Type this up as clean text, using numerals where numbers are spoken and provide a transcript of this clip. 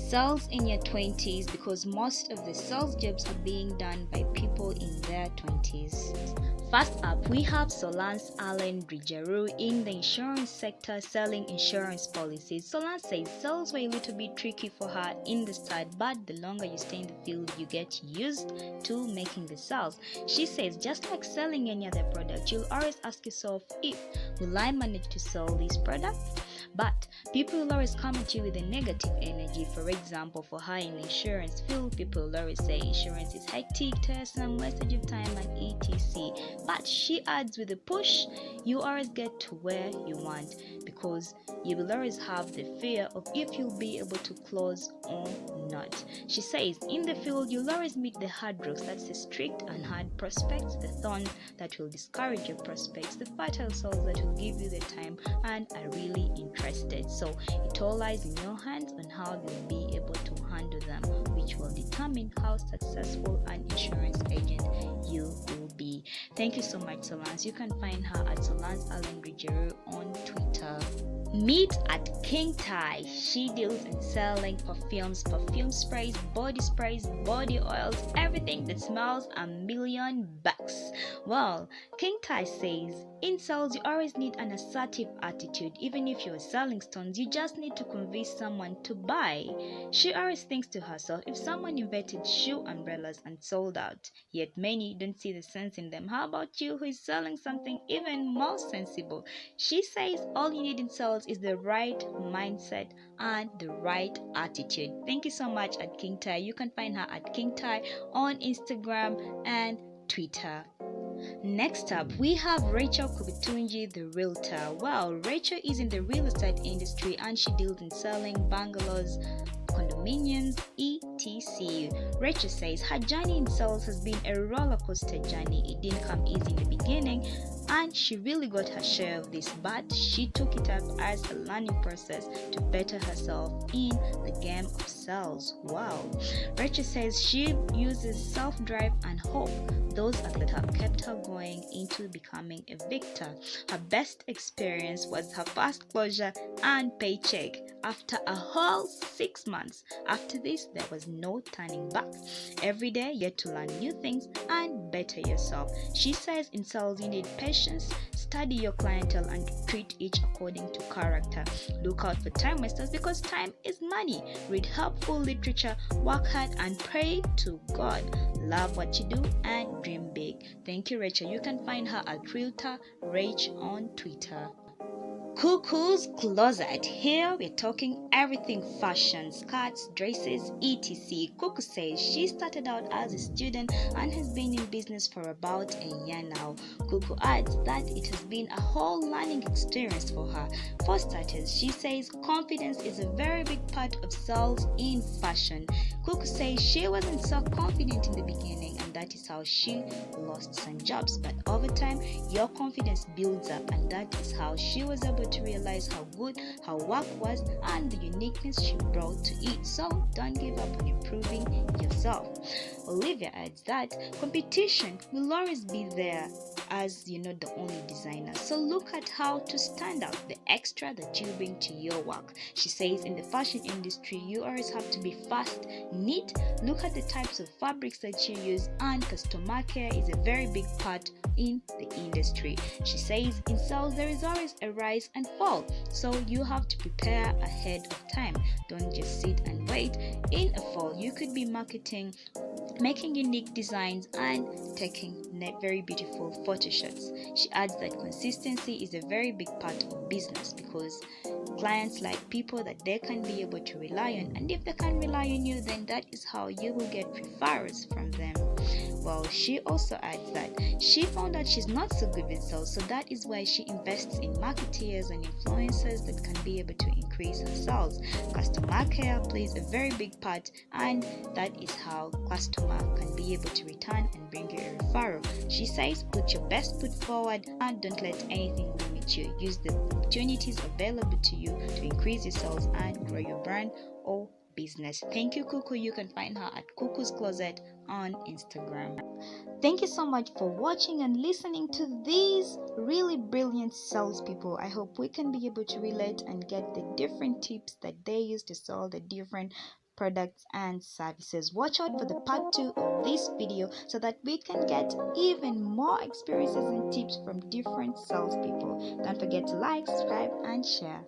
Sales in your 20s, because most of the sales jobs are being done by people in their 20s. First up, we have Solange Allen Rigeru in the insurance sector selling insurance policies. Solange says sales were a little bit tricky for her in the start, but the longer you stay in the field, you get used to making the sales. She says, just like selling any other product, you'll always ask yourself, if will I manage to sell this product? But people will always come at you with a negative energy. For example, for her in the insurance field, people will always say insurance is hectic, tiresome, wastage of time, and etc. But she adds, with a push, you always get to where you want, because you will always have the fear of if you'll be able to close or not. She says, in the field, you'll always meet the hard rocks, that's the strict and hard prospects, the thorns that will discourage your prospects, the fertile souls that will give you the time and are really interested. So it all lies in your hands on how you'll be able to handle them, which will determine how successful an insurance agent you will be. Thank you so much, Solange. You can find her at Solange Allen Rigeru on Twitter. Meet at King Tai. She deals in selling perfumes, perfume sprays, body oils, everything that smells $1,000,000. Well, King Tai says, in sales you always need an assertive attitude. Even if you're selling stones, you just need to convince someone to buy. She always thinks to herself, if someone invented shoe umbrellas and sold out, yet many don't see the sense in them, how about you who is selling something even more sensible? She says all you need in sales is the right mindset and the right attitude. Thank you so much at King Tai. You can find her at King Tai on Instagram and Twitter. Next up, we have Rachel Kubitunji, the realtor. Well, Rachel is in the real estate industry and she deals in selling bungalows, condominiums, etc. Rachel says her journey in sales has been a roller coaster journey. It didn't come easy in the beginning and she really got her share of this, but she took it up as a learning process to better herself in the game of sales. Wow. Rachel says she uses self-drive and hope. Those are that have kept her going into becoming a victor. Her best experience was her first closure and paycheck after a whole 6 months. After this, there was no turning back. Every day, you had to learn new things and better yourself. She says in sales, you need patience, study your clientele, and treat each according to character. Look out for time wasters because time is money. Read helpful literature, work hard, and pray to God. Love what you do and dream big. Thank you, Rachel. You can find her at Realtor Rach on Twitter. Cuckoo's Closet. Here we're talking everything fashion, skirts, dresses, etc. Cuckoo says she started out as a student and has been in business for about a year now. Cuckoo adds that it has been a whole learning experience for her. For starters, she says confidence is a very big part of sales in fashion. Cuckoo says she wasn't so confident in the beginning and that is how she lost some jobs, but over time your confidence builds up and that is how she was able to realize how good her work was and the uniqueness she brought to it. So don't give up on improving yourself. Olivia adds that competition will always be there as you're not the only designer. So look at how to stand out, the extra that you bring to your work. She says in the fashion industry, you always have to be fast, neat. Look at the types of fabrics that you use and customer care is a very big part in the industry. She says in sales there is always a rise and fall, so you have to prepare ahead of time. Don't just sit and wait. In a fall you could be marketing, making unique designs and taking very beautiful photo shots. She adds that consistency is a very big part of business because clients like people that they can be able to rely on, and if they can rely on you, then that is how you will get referrals from them. Well, she also adds that she found out she's not so good with sales, so that is why she invests in marketeers and influencers that can be able to increase her sales. Customer care plays a very big part, and that is how customer can be able to return and bring you a referral. She says put your best foot forward and don't let anything limit you. Use the opportunities available to you to increase your sales and grow your brand or business. Thank you, Cuckoo. You can find her at Cuckoo's Closet on Instagram. Thank you so much for watching and listening to these really brilliant salespeople. I hope we can be able to relate and get the different tips that they use to sell the different products and services. Watch out for the part 2 of this video so that we can get even more experiences and tips from different salespeople. Don't forget to like, subscribe, and share.